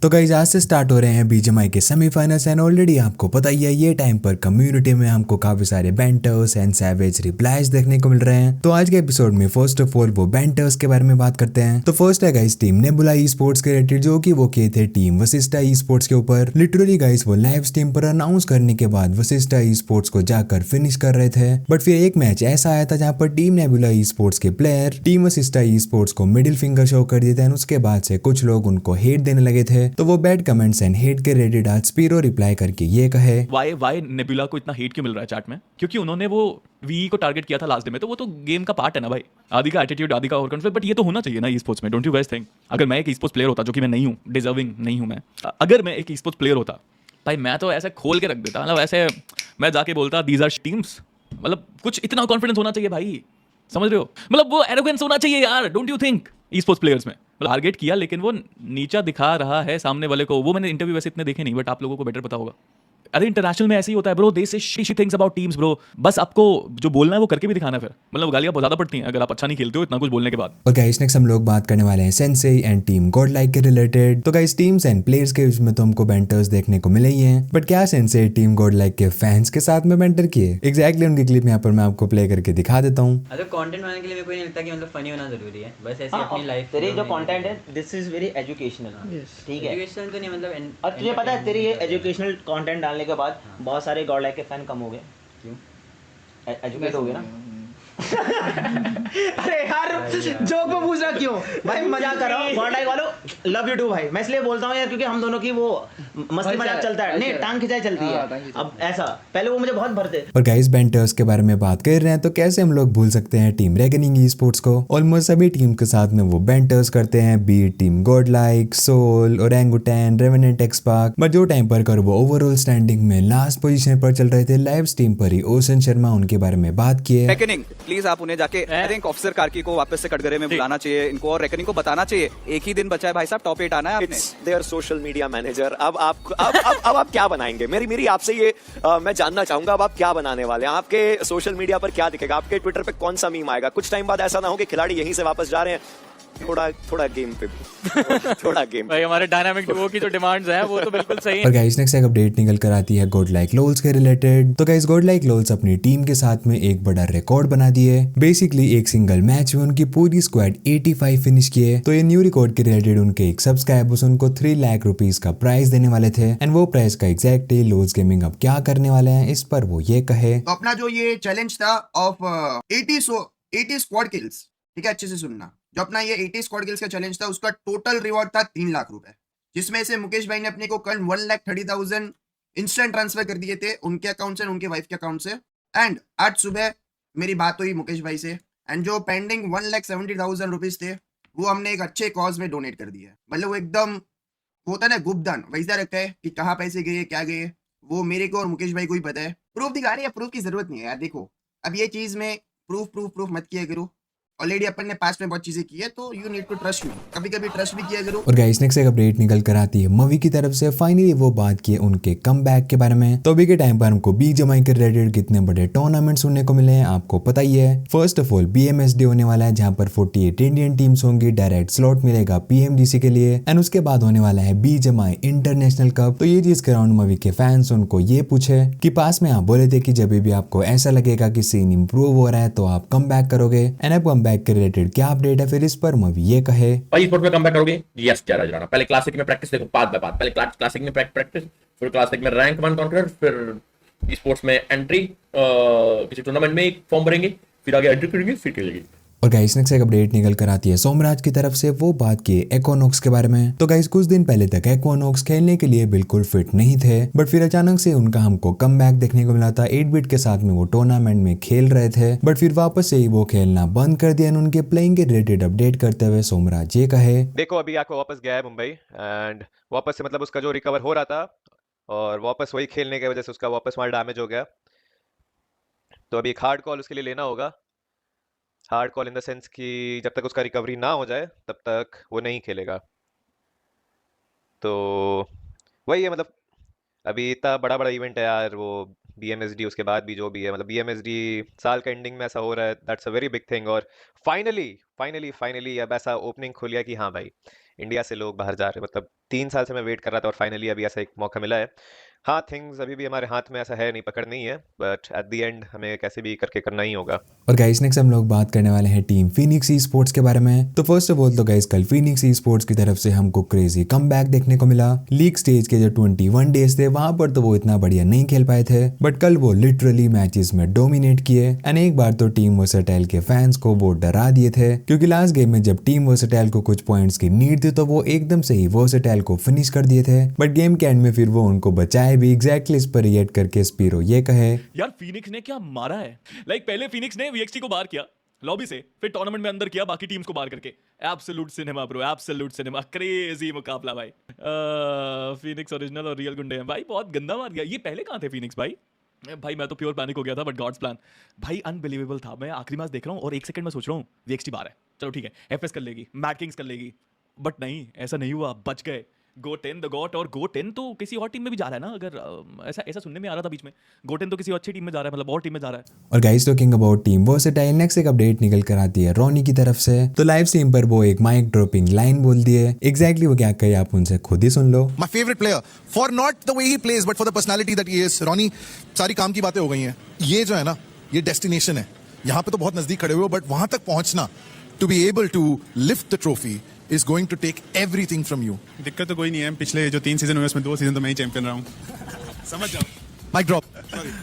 तो गाइज आज से स्टार्ट हो रहे हैं बीजीएमआई के सेमीफाइनल्स एंड ऑलरेडी आपको पता ही है ये टाइम पर कम्युनिटी में हमको काफी सारे बैंटर्स एंड सैवेज रिप्लाईज देखने को मिल रहे हैं। तो आज के एपिसोड में फर्स्ट ऑफ ऑल वो बैंटर्स के बारे में बात करते हैं। तो फर्स्ट है guys team nebula e sports के रिलेटेड, जो कि वो किए थे टीम वशिष्ठा ई स्पोर्ट्स के ऊपर। लिटरली गाइज वो लाइव स्ट्रीम पर अनाउंस करने के बाद वशिष्ठा ई स्पोर्ट्स को जाकर फिनिश कर रहे थे, बट फिर एक मैच ऐसा आया था जहाँ पर टीम नेबुला ई स्पोर्ट्स के player team Vashishtha e sports को मिडिल फिंगर शो कर दिए थे। उसके बाद से कुछ लोग उनको हेट देने लगे थे, तो वो बैड कमेंट्स एंड हेट के रेडिट आज स्पीरो रिप्लाई करके ये कहे वाई नेबुला को इतना हेट क्यों मिल रहा है चैट में? क्योंकि उन्होंने वो वी को टारगेट किया था लास्ट डे में, तो वो तो गेम का पार्ट है ना भाई। आदि का एटीट्यूड, आदि का ओवर कॉन्फिडेंस, बट ये तो होना चाहिए ना ई स्पोर्ट्स में। Don't you guys think? अगर मैं एक ई स्पोर्ट्स प्लेयर होता, जो कि मैं नहीं हूँ, डिजर्विंग नहीं हूँ मैं, अगर मैं एक ई स्पोर्ट्स प्लेयर होता भाई, मैं तो ऐसे खोल के रख देता। मतलब ऐसे मैं जाके बोलता दीज आर टीम्स, मतलब कुछ इतना कॉन्फिडेंस होना चाहिए भाई, समझ रहे हो? मतलब वो एरोगेंस होना चाहिए यार। Don't you think? E sports players में टारगेट किया, लेकिन वो नीचा दिखा रहा है सामने वाले को। वो मैंने इंटरव्यू वैसे इतने देखे नहीं, बट आप लोगों को बेटर पता होगा। अरे इंटरनेशनल में ऐसे ही होता है ब्रो, दे से she things about teams bro. बस आपको जो बोलना है वो करके भी दिखाना है। फिर मतलब गालियां बहुत ज्यादा पड़ती हैं अगर आप अच्छा नहीं खेलते हो इतना कुछ बोलने के बाद। और गाइस नेक्स्ट हम लोग बात करने वाले हैं Sensei and team God like के रिलेटेड। तो गाइस टीम्स एंड प्लेयर्स के बीच में तो हमको बैंटर्स देखने को मिले ही हैं, बट क्या सेंसेई टीम गॉड लाइक के फैंस के साथ में बैंटर किए? एग्जैक्टली उनकी क्लिप यहाँ पर मैं आपको प्ले करके दिखा देता हूँ। अच्छा, कंटेंट बनाने के लिए मेरे को नहीं लगता कि मतलब फनी होना जरूरी है, बस ऐसे अपनी लाइफ। तेरी जो कंटेंट है दिस इज वेरी एजुकेशनल, ठीक है। एजुकेशन तो नहीं मतलब और तुझे पता है तेरी ये एजुकेशनल कंटेंट डालने के बाद बहुत सारे गॉड लाइक के फैन कम हो गए। क्यों? एजुकेट हो गए ना। अरे यार जोक में पूछ रहा क्यों भाई? मजाक कर रहा हूँ। गॉड लाइक वालों लव यू टू भाई। मैं इसलिए बोलता हूँ यार क्योंकि हम दोनों की वो मस्ती मजाक चलता है, नहीं टांग खिंचाई चलती है। अब ऐसा पहले वो मुझे बहुत भरते। और गाइस बैंटर्स के बारे में बात कर रहे हैं, तो कैसे हम लोग भूल सकते हैं टीम रेकनिंग ई स्पोर्ट्स को। ऑलमोस्ट सभी टीम के साथ में वो बैंटर्स करते हैं, B team GodLike, Soul, Orangutan, Revenant, XSpark. But जो टाइम पर कर वो ओवरऑल स्टैंडिंग में लास्ट पोजीशन पर चल रहे थे, लाइव स्ट्रीम पर ही ओशन शर्मा उनके बारे में बात किए। रेकनिंग प्लीज आप उन्हें जाके आई थिंक ऑफिसर कार्की को वापस से कटघरे में बुलाना चाहिए इनको, और रेकनिंग को बताना चाहिए एक ही दिन बचा है भाई साहब, टॉप 8 आना है आपने। Their social media manager. अब आप क्या बनाएंगे? मेरी आपसे ये मैं जानना चाहूंगा, अब आप क्या बनाने वाले हैं? आपके सोशल मीडिया पर क्या दिखेगा? आपके ट्विटर पे कौन सा मीम आएगा? कुछ टाइम बाद ऐसा ना हो कि खिलाड़ी यहीं से वापस जा रहे हैं। थोड़ा गेम पे थोड़ा गेम भाई हमारे डायनामिक डुओ की जो डिमांड्स हैं वो तो बिल्कुल सही है। और गाइस नेक्स्ट एक अपडेट निकल कर आती है गॉड लाइक लोल्स के रिलेटेड। तो गाइस गॉड लाइक लोल्स अपनी टीम के साथ में एक बड़ा रिकॉर्ड बना दिए। बेसिकली एक सिंगल मैच में उनकी पूरी स्क्वाड 85 फिनिश किए। तो ये न्यू रिकॉर्ड के रिलेटेड उनके एक सब्सक्राइबर्स उनको 3 लाख रुपीस का प्राइज देने वाले थे, एंड वो प्राइज का एग्जैक्टली लोल्स गेमिंग अब क्या करने वाले हैं इस पर वो ये कहे। तो अपना जो ये चैलेंज था ऑफ 80 स्क्वाड किल्स, ठीक है, अच्छे से सुनना। जो अपना ये 80 स्क्वाड किल्स का चैलेंज था, उसका टोटल रिवॉर्ड था 3 लाख रुपए, जिसमें से मुकेश भाई ने अपने को कल 1,30,000 इंस्टेंट ट्रांसफर कर दिए थे उनके अकाउंट से, उनके वाइफ के अकाउंट से। एंड आज सुबह मेरी बात हुई मुकेश भाई से, एंड जो पेंडिंग 1,70,000 रुपीज थे वो हमने एक अच्छे कॉज में डोनेट कर दिया। मतलब वो एकदम होता है ना गुप्तदान, वैसा रखा है कि कहाँ पैसे गए क्या गए वो मेरे को और मुकेश भाई को ही पता है। प्रूफ दिखा रही है, प्रूफ की जरूरत नहीं है यार। देखो अब ये चीज में प्रूफ मत किया करो। ऑलरेडी अपन ने पास्ट में बहुत चीजें की है, तो you need to trust me. कभी कभी ट्रस्ट भी किया करो। और गाइस नेक्स्ट एक अपडेट निकल कर आती है मवी की तरफ से। फाइनली वो बात की उनके कमबैक के बारे में। तो अभी के टाइम पर हमको बीजीएमआई के रिलेटेड कितने बड़े टूर्नामेंट सुनने को मिले हैं आपको पता ही है। फर्स्ट ऑफ ऑल बीएमएसडी होने वाला है, जहां पर 48 इंडियन टीम्स होंगी, डायरेक्ट स्लॉट मिलेगा पीएमजीसी के लिए, एंड उसके बाद होने वाला है बीजीएमआई इंटरनेशनल कप। तो ये चीज के अराउंड मवी के फैंस उनको ये पूछे कि पास में आप बोले थे कि जब भी आपको ऐसा लगेगा कि सीन इंप्रूव हो रहा है तो आप कम बैक करोगे, एंड अब कम बैक के रिलेटेड क्या अपडेट है फिर इस पर मवी ये कहे। भाई स्पोर्ट में कमबैक करोगे? यस क्या राजा, पहले क्लासिक में प्रैक्टिस, देखो पाथ बाय पाथ। पहले क्लासिक में प्रैक्टिस, फिर क्लासिक में रैंक 1 कॉन्करर, फिर स्पोर्ट्स में एंट्री, किसी टूर्नामेंट में एक फॉर्म भरेंगे, फिर आगे एंट्री करेंगे, फिर खेलेंगे। और गाइस नेक्स्ट एक अपडेट निकल कर आती है सोमराज की तरफ से। वो बात की एक्वानॉक्स के बारे में। तो गाइस कुछ दिन पहले तक एक्वानॉक्स खेलने के लिए बिल्कुल फिट नहीं थे, बट फिर अचानक से उनका हमको कमबैक देखने को मिला था। 8 बिट के साथ में वो टूर्नामेंट में खेल रहे थे, बट फिर वापस से ही वो खेलना बंद कर दिया। उनके प्लेइंग के रिलेटेड अपडेट करते हुए सोमराज ये कहे, देखो अभी आको वापस गया है मुंबई, एंड वापस से मतलब उसका जो रिकवर हो रहा था और वापस वही खेलने की वजह से उसका वापस माल डैमेज हो गया। तो अभी एक हार्ड कॉल उसके लिए लेना होगा। Hard call in the sense कि जब तक उसका रिकवरी ना हो जाए तब तक वो नहीं खेलेगा। तो वही है, मतलब अभी इतना बड़ा इवेंट है यार वो बीएमएसडी, उसके बाद भी जो भी है, मतलब बीएमएसडी साल का एंडिंग में ऐसा हो रहा है, that's a very big thing. और फाइनली अब ऐसा ओपनिंग खुल गया कि हाँ भाई इंडिया से लोग बाहर जा रहे हैं, मतलब 3 साल से मैं वेट कर रहा था और फाइनली अभी ऐसा एक मौका मिला है। हाँ, थिंग्स अभी भी हमारे हाथ में ऐसा है नहीं, पकड़ नहीं है, बट एट द एंड हमें कैसे भी करके करना ही होगा। और गाइस नेक्स्ट हम लोग बात करने वाले हैं टीम फीनिक्स ई स्पोर्ट्स के बारे में। तो फर्स्ट ऑफ ऑल तो गाइस कल फीनिक्स ई स्पोर्ट्स की तरफ से हमको क्रेजी कमबैक देखने को मिला। लीग स्टेज के जो 21 डेज थे वहां पर तो वो इतना बढ़िया नहीं खेल पाए थे, बट कल वो लिटरली मैचेस में डोमिनेट किए। एंड एक बार तो टीम वर्सेटाइल के फैंस को वो डरा दिए थे, क्योंकि लास्ट गेम में जब टीम वर्सेटाइल को कुछ पॉइंट्स की नीड थी तो वो एकदम से ही वर्सेटाइल को फिनिश कर दिए थे। बट गेम के एंड में फिर वो उनको बचाए भी। एग्जैक्टली इस पर रिएक्ट करके स्पीरो ये कहे, यार फीनिक्स ने क्या मारा है। पहले फीनिक्स ने वीएक्सटी को बाहर किया लॉबी से, फिर टूर्नामेंट में अंदर किया बाकी टीम्स को बाहर करके। Absolute cinema bro, absolute cinema, crazy मुकाबला भाई। फीनिक्स ओरिजिनल और रियल गुंडे हैं भाई, बहुत गंदा मार गया। ये पहले कहाँ थे फीनिक्स भाई? मैं तो प्योर पैनिक हो गया था, बट गॉड्स प्लान भाई अनबिलीवेबल था। मैं आखिरी मैच देख रहा हूँ और 1 सेकंड में सोच रहा हूँ वीएक्सटी बाहर है, चलो ठीक है एफएस कर लेगी, मैट किंग्स कर लेगी, बट नहीं, ऐसा नहीं हुआ, बच गए। GO10 द गॉट, और GO10 तो किसी और टीम में भी जा रहा है ना, अगर ऐसा सुनने में आ रहा था बीच में। GO10 तो किसी अच्छी टीम में जा रहा है, मतलब और टीम में जा रहा है। और guys talking about team versatile, next एक अपडेट निकल कर आती है रोनी की तरफ से। तो लाइव स्ट्रीम पर वो एक माइक ड्रॉपिंग लाइन बोल दिए। एग्जैक्टली वो क्या कहे आप उनसे खुद ही सुन लो। My favorite player for not the way he plays but for the personality that he is. रोनी, सारी काम की बातें हो गई हैं। ये जो है ना, ये डेस्टिनेशन है। यहाँ पे तो बहुत नजदीक खड़े हुए हो, बट वहां तक पहुंचना, to be able to lift the trophy is going to take everything from you. दिक्कत तो कोई नहीं है, पिछले जो 3 सीजन हुए उसमें 2 सीजन तो मैं ही चैंपियन रहा हूँ। समझ जाओ। Mic drop.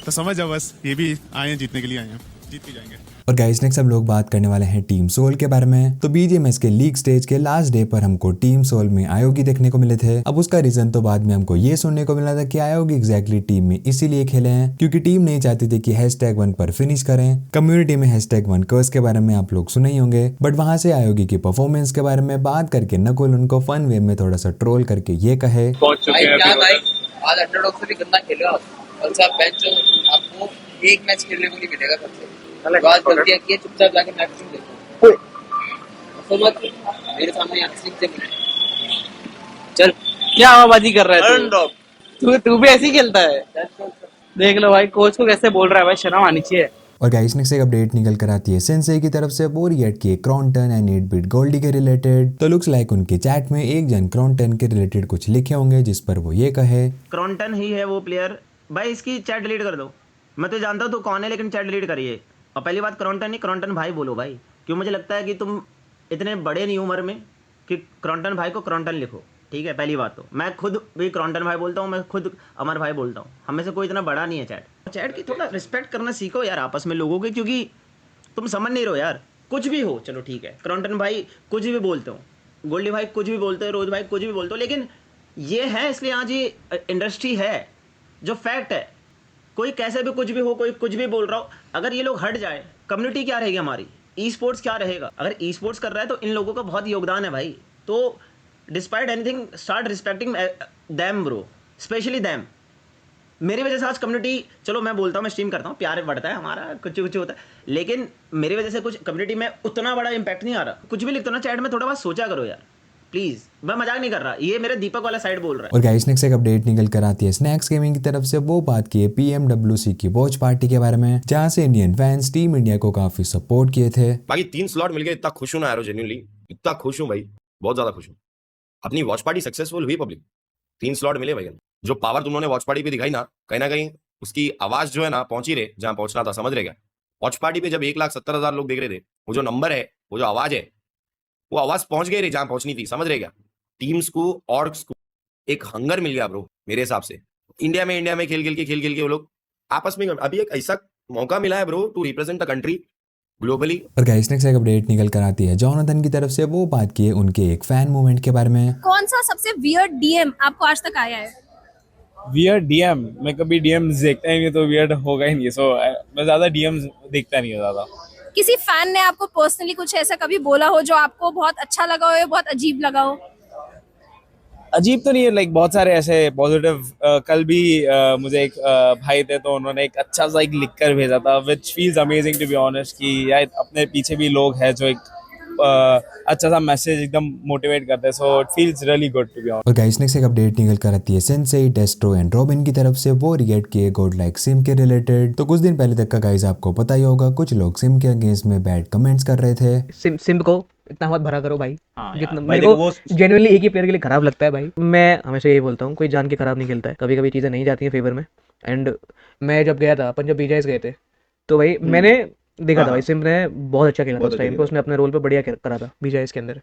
तो समझ जाओ बस, ये भी आए हैं जीतने के लिए, आए हैं, जीत के जाएंगे। और गाइस नेक्स्ट हम लोग बात करने वाले हैं टीम सोल के बारे में। तो बीजीएमएस के लीग स्टेज के लास्ट डे पर हमको टीम सोल में आयोगी देखने को मिले थे। अब उसका रीजन तो बाद में हमको ये सुनने को मिला था कि आयोगी एग्जैक्टली टीम में इसीलिए खेले हैं क्योंकि टीम नहीं चाहती थी कि #1 पर फिनिश करें। कम्युनिटी में #1 कर्स के बारे में आप लोग सुने ही होंगे, बट वहां से आयोगी की परफॉर्मेंस के बारे में बात करके नकुल उनको फन वे में थोड़ा सा ट्रोल करके ये कहे, आज अंडरडॉग से भी गंदा खेलेगा, कल से आप बेंच आपको एक मैच खेलने को नहीं मिलेगा। सबसे बात गलतियां की, चुपचाप जाके मैच देखो, तो मत मेरे सामने हंसने से चल। क्या आवाबाजी कर रहा है तू भी ऐसे ही खेलता है। देख लो भाई कोच को कैसे बोल रहा है भाई, शर्म आनी चाहिए। और गाइस नेक्स्ट एक अपडेट निकल कर आती है सेंसेई की तरफ से। वो रिएक्ट किए क्रॉन्टन एंड 8-बिट गोल्डी के रिलेटेड। तो लुक्स लाइक उनके चैट में एक जन क्रॉन्टन के रिलेटेड कुछ लिखे होंगे, जिस पर वो ये कहे, क्रॉन्टन ही है वो प्लेयर भाई, इसकी चैट डिलीट कर दो। मैं तो जानता हूँ तू कौन है, लेकिन चैट डिलीट करिए। और पहली बात क्रॉन्टन नहीं, क्रॉन्टन भाई बोलो भाई, क्यों? मुझे लगता है कि तुम इतने बड़े नहीं उम्र में कि क्रॉन्टन भाई को क्रॉन्टन लिखो, ठीक है? पहली बात तो मैं खुद भी क्रॉन्टन भाई बोलता हूँ, मैं खुद अमर भाई बोलता हूँ, हमें से कोई इतना बड़ा नहीं है। चैट की थोड़ा रिस्पेक्ट करना सीखो यार आपस में लोगों के, क्योंकि तुम समझ नहीं रहो यार। कुछ भी हो चलो ठीक है, क्रॉन्टन भाई कुछ भी बोलते हो, गोल्डी भाई कुछ भी बोलते हो, रोज भाई कुछ भी बोलते हो, लेकिन ये है इसलिए आज ये इंडस्ट्री है, जो फैक्ट है। कोई कैसे भी कुछ भी हो, कोई कुछ भी बोल रहा हो, अगर ये लोग हट जाए कम्युनिटी क्या रहेगी हमारी, ई स्पोर्ट्स क्या रहेगा? अगर ई स्पोर्ट्स कर रहा है तो इन लोगों का बहुत योगदान है भाई। तो despite anything start respecting them bro, specially them. मेरी वजह से आज कम्युनिटी, चलो मैं बोलता हूँ, मैं स्ट्रीम करता हूँ, प्यार बढ़ता है हमारा, कुछ कुछ होता है, लेकिन मेरी वजह से कुछ कम्युनिटी में उतना बड़ा इंपैक्ट नहीं आ रहा। कुछ भी लिखते हो ना चैट में, थोड़ा बहुत सोचा करो यार प्लीज। मैं मजाक नहीं कर रहा, ये मेरे दीपक वाला साइड बोल रहा है। और गाइस नेक्स्ट एक अपडेट निकल कर आती है स्नैक्स गेमिंग की तरफ से। वो बात की है PMWC की वॉच पार्टी के बारे में, जहां से इंडियन फैंस टीम इंडिया को काफी सपोर्ट किए थे। बाकी 3 स्लॉट मिल गए, इतना खुश हूं ना यार, जेन्युइनली इतना खुश हूं भाई, बहुत ज्यादा खुश हूं। अपनी वॉच पार्टी सक्सेसफुल हुई पब्लिक, 3 स्लॉट मिले भाई। जो पावर तुमने वॉच पार्टी पे दिखाई ना कहीं उसकी आवाज जो है ना पहुंची रहे जहां पहुंचना था, समझ रहे क्या? वॉच पार्टी पे जब 1,70,000 लोग देख रहे थे, वो जो नंबर है, वो जो आवाज है, वो आवाज पहुंच गई रे जहां पहुंचनी थी, समझ रहे क्या? टीम्स को ऑर्ग्स को एक हंगर मिल गया ब्रो मेरे हिसाब से। इंडिया में खेल के वो लोग आपस में, अभी एक ऐसा मौका मिला है bro to represent the country globally. और गाइस नेक्स्ट एक अपडेट निकल कर आती है जोनाथन की तरफ से। वो बात की है उनके एक फैन मूवमेंट के बारे में। कौन सा सबसे वियर्ड डीएम आपको आज तक आया है? वियर्ड डीएम, मैं कभी डीएम्स देखता ही नहीं, तो वियर्ड होगा ही नहीं। सो मैं ज्यादा डीएम्स देखता नहीं हूं ज्यादा। किसी फैन ने आपको पर्सनली कुछ ऐसा कभी बोला हो जो आपको बहुत अच्छा लगा हो या बहुत अजीब लगा हो? अजीब तो नहीं है, लाइक बहुत सारे ऐसे पॉजिटिव। कल भी मुझे एक भाई थे, तो उन्होंने एक अच्छा सा एक लिख कर भेजा था, which feels amazing to be honest, कि यार अपने पीछे भी लोग हैं जो एक अच्छा सा मैसेज एकदम मोटिवेट करते हैं। So it feels really good to be honest. और गाइस नेक्स्ट एक अपडेट निकल कर आती है सेंसेई, डेस्ट्रो एंड रॉबिन की तरफ से। वो रिएक्ट किए गॉड लाइक सिम के रिलेटेड। तो कुछ दिन पहले तक का गाइस आपको पता ही होगा, कुछ लोग सिम के अगेंस्ट में बैड कमेंट्स कर रहे थे। सिम को इतना मत भरा करो भाई। हाँ जितना यार, भाई मेरे देखो को वो जेन्युइनली एक ही प्लेयर के लिए खराब लगता है भाई। मैं हमेशा यही बोलता हूँ, कोई जान के खराब नहीं खेलता है, कभी कभी चीज़ें नहीं जाती हैं फेवर में। एंड मैं जब गया था, अपन जब बीजाइस गए थे, तो भाई मैंने देखा हाँ, था भाई हाँ। सिम ने बहुत अच्छा खेला था बहुत उस अच्छा टाइम पे, खेला। उसने अपने रोल पे बढ़िया करा था बीजाइस के अंदर।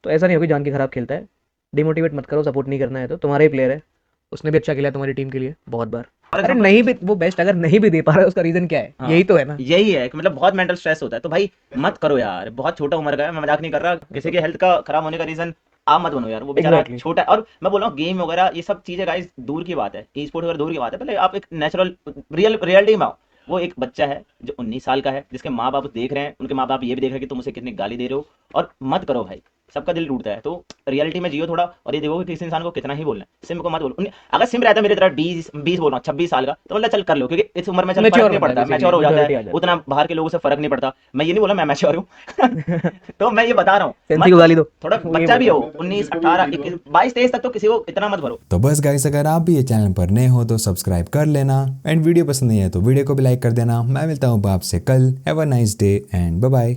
तो ऐसा नहीं हो कि जान के खराब खेलता है। डिमोटिवेट मत करो, सपोर्ट नहीं करना है तो तुम्हारा ही प्लेयर है, उसने भी अच्छा खेला तुम्हारी टीम के लिए बहुत बार। For अरे example- नहीं भी वो बेस्ट अगर नहीं भी दे पा रहा है उसका रीजन क्या है? हाँ, यही तो है ना। यही है कि मतलब बहुत मेंटल स्ट्रेस होता है, तो भाई मत करो यार, बहुत छोटा उम्र का है, मैं मजाक नहीं कर रहा, किसी के हेल्थ का खराब होने का रीजन आप मत बनो यार, वो बेचारा Exactly. छोटा है। और मैं बोल रहा हूँ गेम वगैरह ये सब चीजें गाइस दूर की बात है, ई स्पोर्ट वगैरह दूर की बात है, पहले आप एक नेचुरल रियलिटी में आओ। वो एक बच्चा है जो 19 साल का है, जिसके माँ बाप देख रहे हैं, उनके माँ बाप ये भी देख रहे हैं कि तुम उसे कितनी गाली दे रहे हो, और मत करो भाई, सबका दिल टूटता है। तो रियलिटी में जियो थोड़ा, और ये देखो कि किसी इंसान को कितना ही बोलना है, सिम को मत बोलो। अगर सिम रहता मेरी तरह 20 बोल रहा हूँ 26 साल का, तो मतलब चल कर लो, क्योंकि इस उम्र में चल Mature फर्क नहीं होता है पड़ता, basically, मैच्योर हो जाता maturity आ है, जाती है। उतना बाहर के लोगों से फर्क नहीं पड़ता। मैं ये नहीं बोला मैं मैच्योर हूँ तो मैं ये बता रहा हूँ, सेंसी को गाली दो। थोड़ा वो ये बच्चा भी हो, बोलता 19 18 21 22 23 तक तो किसी को इतना मत भरो। तो बस गाइस, अगर आप भी ये चैनल पर नए हो तो सब्सक्राइब कर लेना, एंड वीडियो पसंद नहीं है तो वीडियो को भी लाइक कर देना। मैं मिलता हूँ आपसे कल। Have a nice day and bye bye.